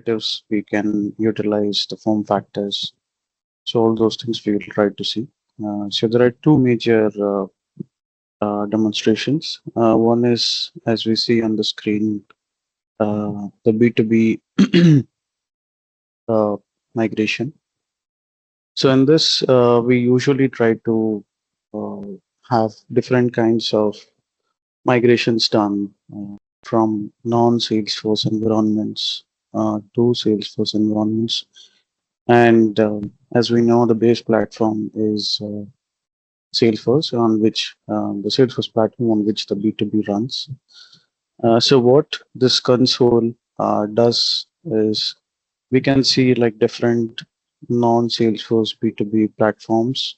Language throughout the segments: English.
perspectives, we can utilize the form factors. So all those things we will try to see. So there are two major demonstrations. One is, as we see on the screen, the B2B migration. So in this, we usually try to uh, have different kinds of migrations done from non-Salesforce environments to Salesforce environments. And as we know, the base platform is Salesforce, on which the Salesforce platform on which the B2B runs. So what this console does is we can see like different non-Salesforce B2B platforms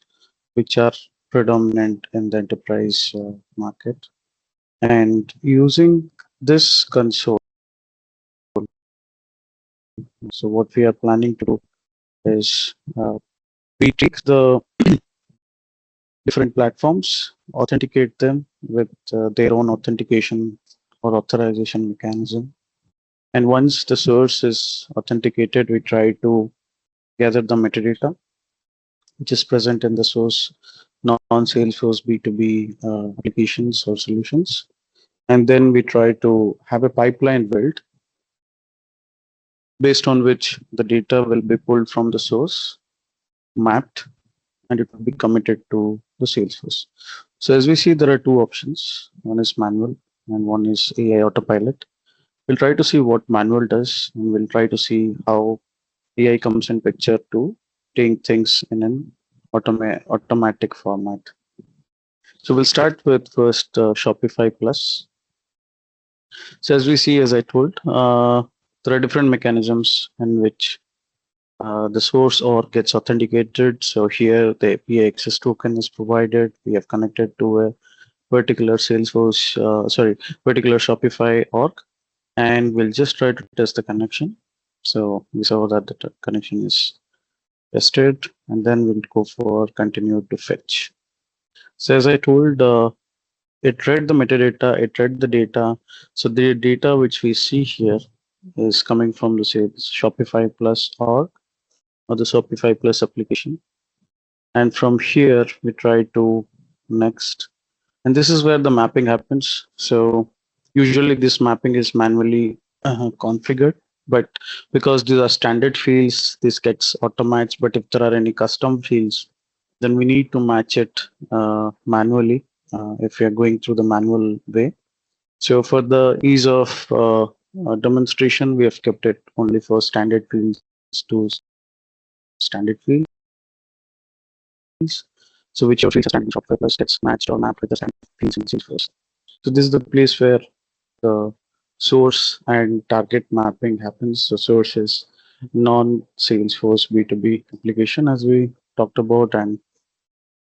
which are predominant in the enterprise market. And using this console, so what we are planning to do is we take the different platforms, authenticate them with their own authentication or authorization mechanism. And once the source is authenticated, we try to gather the metadata which is present in the source non-Salesforce B2B applications or solutions. And then we try to have a pipeline built based on which the data will be pulled from the source, mapped, and it will be committed to the Salesforce. So as we see, there are two options. One is manual and one is AI Autopilot. We'll try to see what manual does, and we'll try to see how AI comes in picture to take things in an automatic format. So we'll start with first Shopify Plus. So as we see, as I told, there are different mechanisms in which the source or gets authenticated. So here the API access token is provided. We have connected to a particular particular Shopify org, and we'll just try to test the connection. So we saw that the connection is tested, and then we'll go for continue to fetch. So as I told, it read the metadata, it read the data. So the data which we see here is coming from the Shopify Plus org or the Shopify Plus application. And from here, we try to next. And this is where the mapping happens. So usually this mapping is manually configured, but because these are standard fields, this gets automates. But if there are any custom fields, then we need to match it manually if we are going through the manual way. So for the ease of demonstration, we have kept it only for standard fields to standard fields. So whichever fields are standard in Shopify Plus gets matched or mapped with the standard fields in Salesforce. So this is the place where the source and target mapping happens. So source is non-Salesforce B2B application, as we talked about, and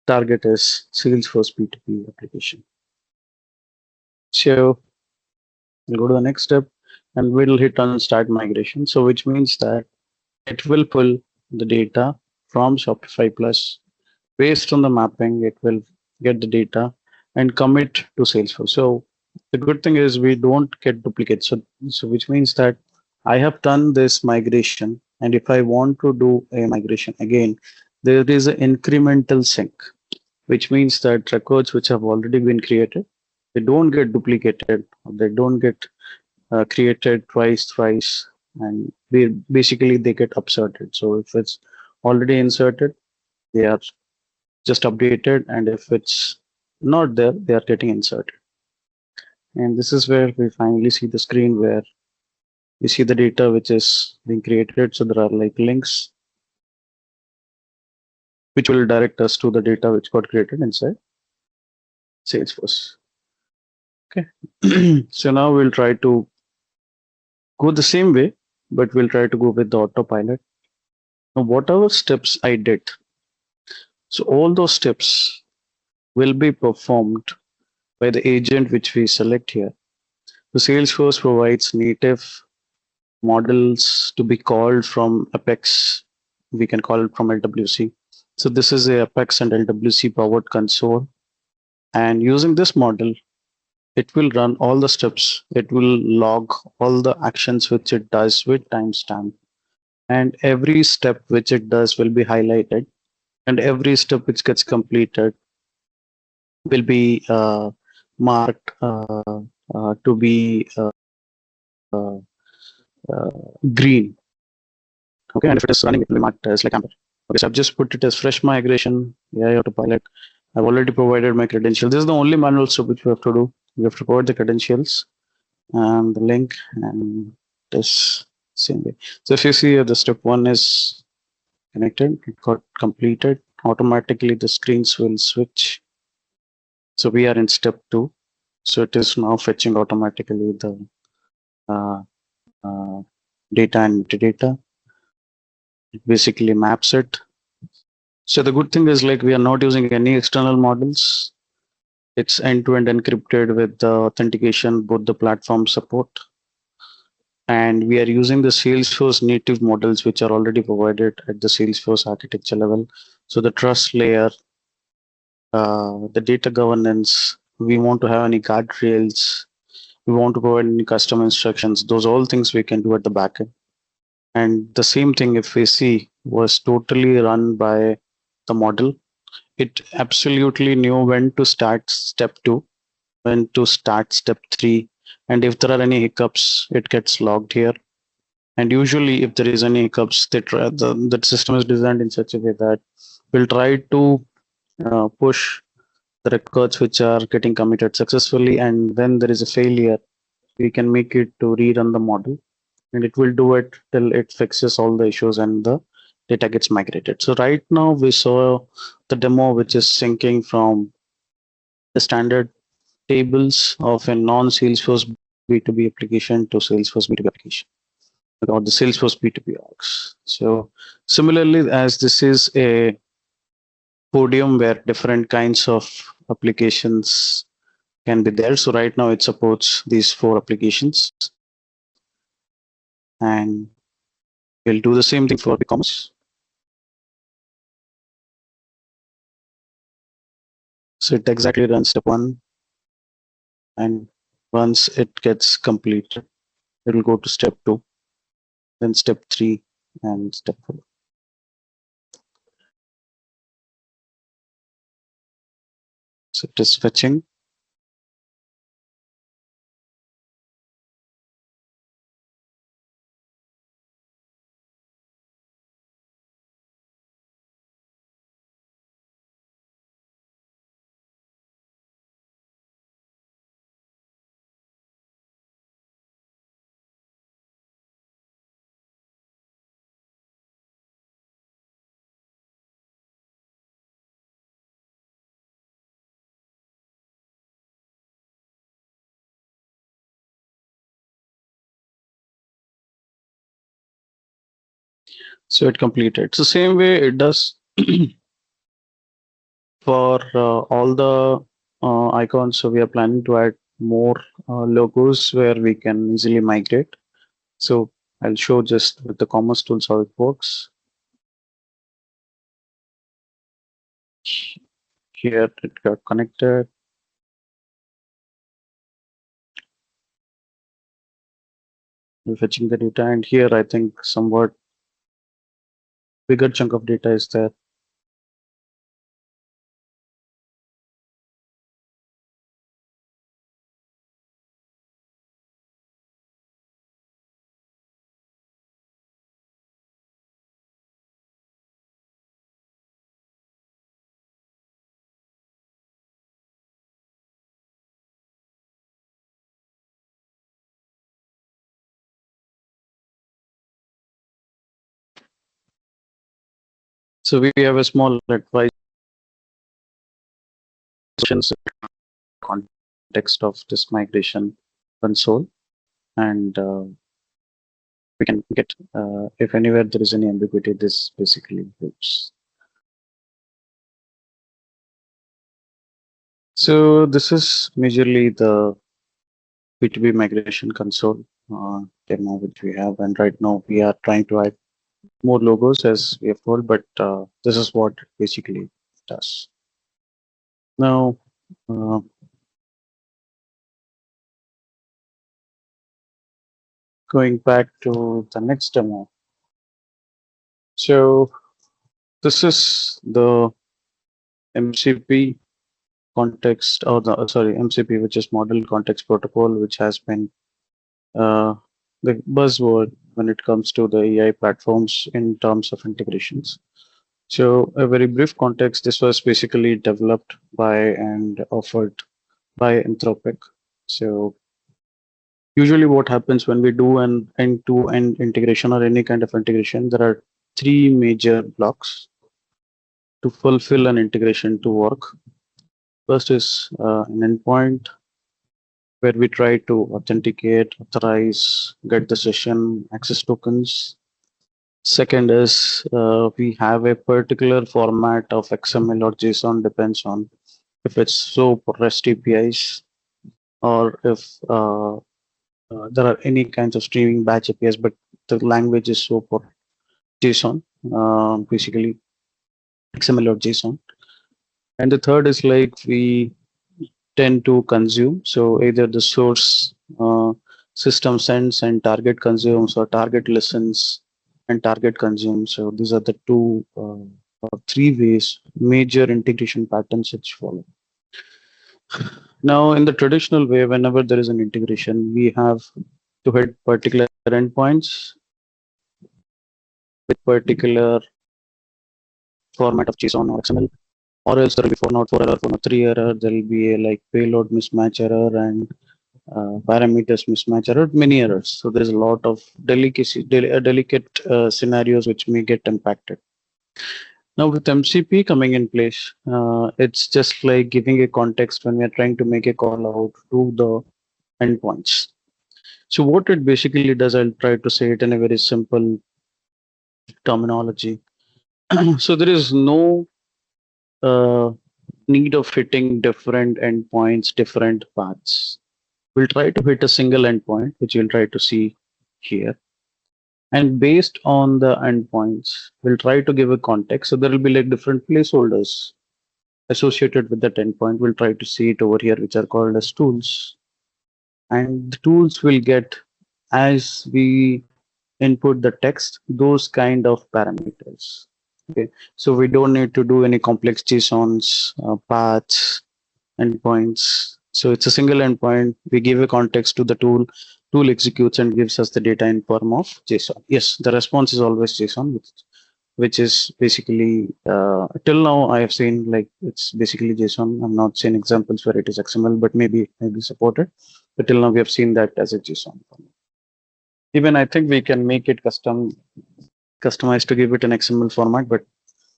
target is Salesforce B2B application. So we'll go to the next step and we'll hit on start migration. So which means that it will pull the data from Shopify Plus. Based on the mapping, it will get the data and commit to Salesforce. So the good thing is we don't get duplicates. So which means that I have done this migration, and if I want to do a migration again, there is an incremental sync, which means that records which have already been created, they don't get duplicated, or they don't get created thrice, and basically they get upserted. So if it's already inserted, they are just updated, and if it's not there, they are getting inserted. And this is where we finally see the screen where we see the data which is being created. So there are like links which will direct us to the data which got created inside Salesforce. Okay. So now we'll try to go the same way, but we'll try to go with the autopilot. Now, whatever steps I did, so all those steps will be performed by the agent which we select here. The Salesforce provides native models to be called from Apex. We can call it from LWC. So this is a Apex and LWC powered console. And using this model, it will run all the steps. It will log all the actions which it does with timestamp, and every step which it does will be highlighted, and every step which gets completed will be marked to be green. Okay, and if it is running, it will be marked as like amber. Okay, so I've just put it as fresh migration, AI Autopilot. I've already provided my credentials. This is the only manual step which we have to do. We have to provide the credentials and the link, and this same way. So if you see the step one is connected, it got completed. Automatically the screens will switch. So we are in step two. So it is now fetching automatically the uh, uh, data and metadata. It basically maps it. So the good thing is like we are not using any external models. It's end-to-end encrypted with the authentication, both the platform support. And we are using the Salesforce native models, which are already provided at the Salesforce architecture level. So the trust layer, the data governance, we want to have any guardrails, we want to provide any custom instructions. Those all things we can do at the backend. And the same thing, if we see, was totally run by the model. It absolutely knew when to start step two, when to start step three, and if there are any hiccups, it gets logged here. And usually, if there is any hiccups, the system is designed in such a way that we'll try to push the records which are getting committed successfully, and when there is a failure, we can make it to rerun the model, and it will do it till it fixes all the issues and the data gets migrated. So right now we saw the demo which is syncing from the standard tables of a non-Salesforce B2B application to Salesforce B2B application, or the Salesforce B2B orgs. So similarly, as this is a podium where different kinds of applications can be there. So right now it supports these 4 applications, and we'll do the same thing for e-commerce. So it exactly runs step 1, and once it gets completed, it will go to step 2, then step 3, and step 4. So it is fetching. So it completed. So same way it does for all the icons. So we are planning to add more logos where we can easily migrate. So I'll show just with the commerce tools how it works. Here it got connected. We're fetching the data, and here I think somewhat bigger chunk of data is there. So we have a small advice context of this migration console, and we can get if anywhere there is any ambiguity, this basically helps. So this is majorly the B2B Migration Console demo which we have, and right now we are trying to add more logos as we have told, but this is what it basically does. Now, going back to the next demo. So this is the MCP context, or the MCP, which is Model Context Protocol, which has been uh, the buzzword when it comes to the AI platforms in terms of integrations. So a very brief context, this was basically developed by and offered by Anthropic. So usually what happens when we do an end-to-end integration or any kind of integration, there are three major blocks to fulfill an integration to work. First is an endpoint where we try to authenticate, authorize, get the session access tokens. Second is we have a particular format of XML or JSON, depends on if it's SOAP or REST APIs, or if there are any kinds of streaming batch APIs, but the language is SOAP or JSON, basically XML or JSON. And the third is like we tend to consume. So either the source system sends and target consumes, or target listens and target consumes. So these are the two or three ways, major integration patterns which follow. Now, in the traditional way, whenever there is an integration, we have to hit particular endpoints with particular format of JSON or XML, or else there will be 404 error, 403 error, there will be a like payload mismatch error and parameters mismatch error, many errors. So there's a lot of delicate scenarios which may get impacted. Now with MCP coming in place, it's just like giving a context when we're trying to make a call out to the endpoints. So what it basically does, I'll try to say it in a very simple terminology. So there is no uh, need of hitting different endpoints, different paths. We'll try to hit a single endpoint, which you'll try to see here. And based on the endpoints, we'll try to give a context. So there will be like different placeholders associated with that endpoint. We'll try to see it over here, which are called as tools. And the tools will get, as we input the text, those kind of parameters. Okay, so we don't need to do any complex JSONs, paths, endpoints. So it's a single endpoint. We give a context to the tool. Tool executes and gives us the data in form of JSON. Yes, the response is always JSON, which is basically till now I have seen like it's basically JSON. I'm not seeing examples where it is XML, but maybe supported. But till now we have seen that as a JSON. Even I think we can make it customized to give it an XML format, but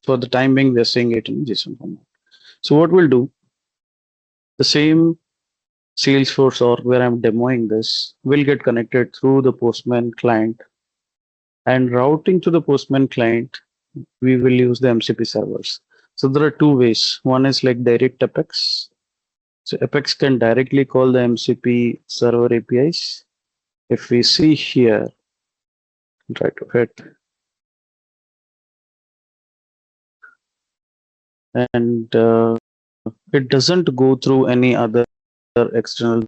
for the time being, we're seeing it in JSON format. So what we'll do, the same Salesforce or where I'm demoing this will get connected through the Postman client, and routing to the Postman client, we will use the MCP servers. So there are two ways. One is like direct Apex. So Apex can directly call the MCP server APIs. If we see here, try to hit, and it doesn't go through any other external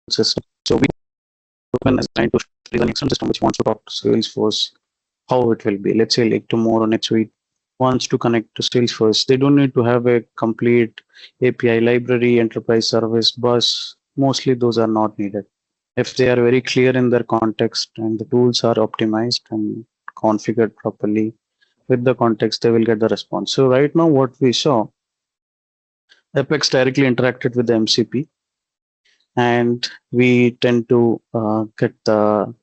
system. So we can assign to an external system which wants to talk to Salesforce, how it will be. Let's say like tomorrow, next week, wants to connect to Salesforce. They don't need to have a complete API library, enterprise service bus. Mostly those are not needed. If they are very clear in their context and the tools are optimized and configured properly with the context, they will get the response. So right now what we saw, Apex directly interacted with the MCP, and we tend to get the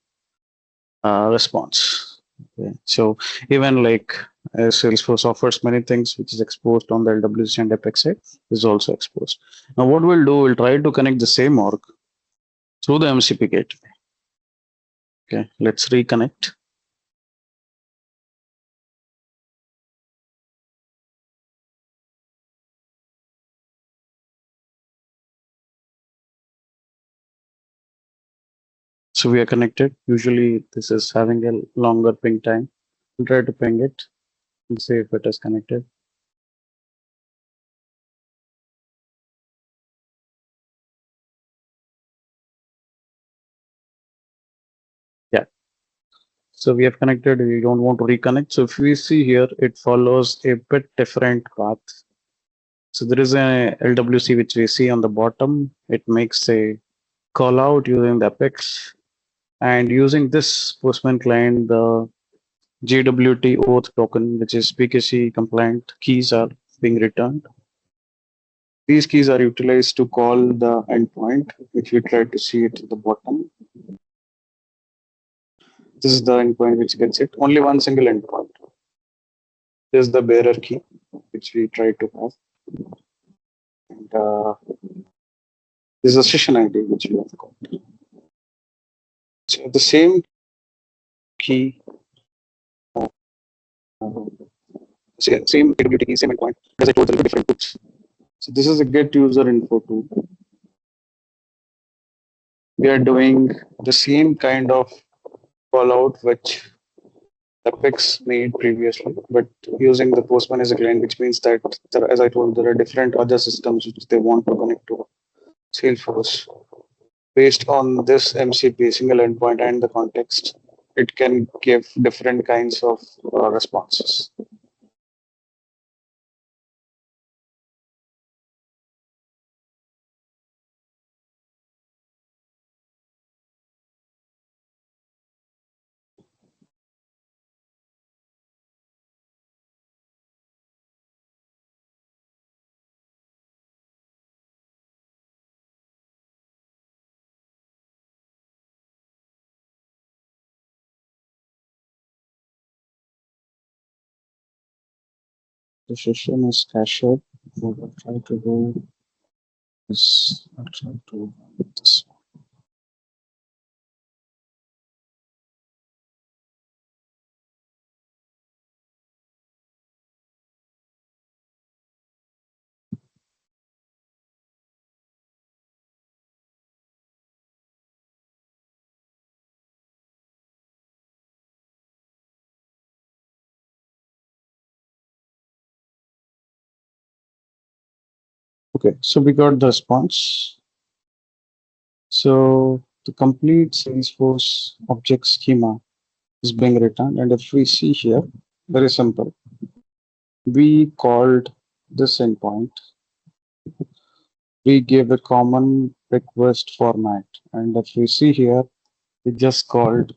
response. Okay. So even like Salesforce offers many things which is exposed on the LWC and Apex side is also exposed. Now what we'll do, we'll try to connect the same org through the MCP gateway. Okay, let's reconnect. So we are connected. Usually this is having a longer ping time. We'll try to ping it and see if it is connected. So we have connected, we don't want to reconnect. So if we see here, it follows a bit different path. So there is a LWC which we see on the bottom. It makes a call out using the Apex, and using this Postman client, the JWT auth token, which is PKC compliant keys, are being returned. These keys are utilized to call the endpoint, which we try to see it at the bottom. This is the endpoint which gets it. Only one single endpoint. This is the bearer key, which we try to have. And this is a session ID, which we have got. So the same key, same AWT key, same endpoint. As I told, there are different puts. So this is a get user info tool. We are doing the same kind of call out which Apex made previously, but using the Postman as a client, which means that there, as I told, there are different other systems which they want to connect to Salesforce. Based on this MCP single endpoint and the context, it can give different kinds of responses. The session is cached. What I'll try to do is I'll try to run this one. Okay, so we got the response. So the complete Salesforce object schema is being returned. And if we see here, very simple. We called this endpoint. We gave a common request format. And if we see here, we just called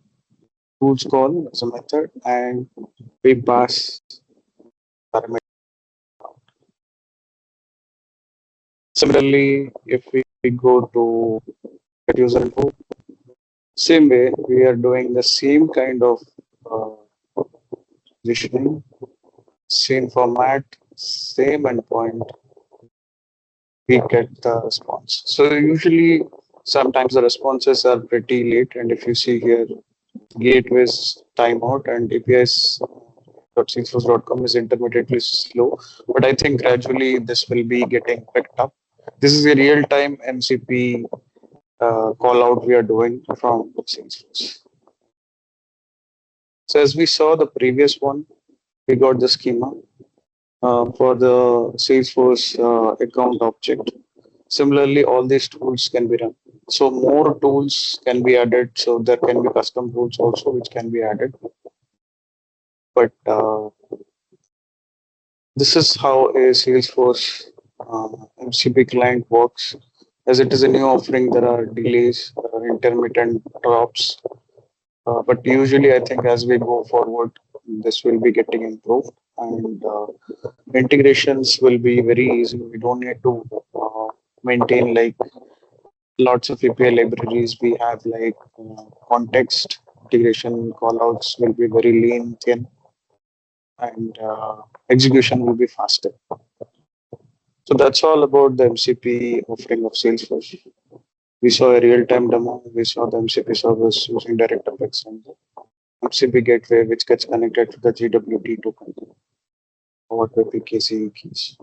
tools call as a method and we pass parameter. Similarly, if we go to get user info, same way, we are doing the same kind of positioning, same format, same endpoint, we get the response. So usually, sometimes the responses are pretty late. And if you see here, gateways timeout and APIs.salesforce.com is intermittently slow. But I think gradually this will be getting picked up. This is a real-time MCP call out we are doing from Salesforce. So as we saw the previous one, we got the schema for the Salesforce account object. Similarly, all these tools can be run. So more tools can be added. So there can be custom tools also which can be added. But this is how a Salesforce MCP client works. As it is a new offering, there are delays, there are intermittent drops. But usually, I think as we go forward, this will be getting improved and integrations will be very easy. We don't need to maintain like lots of API libraries. We have like context integration callouts will be very lean, thin, and execution will be faster. So that's all about the MCP offering of Salesforce. We saw a real-time demo. We saw the MCP service using direct Apex and the MCP gateway, which gets connected to the GWT token powered by PKC keys.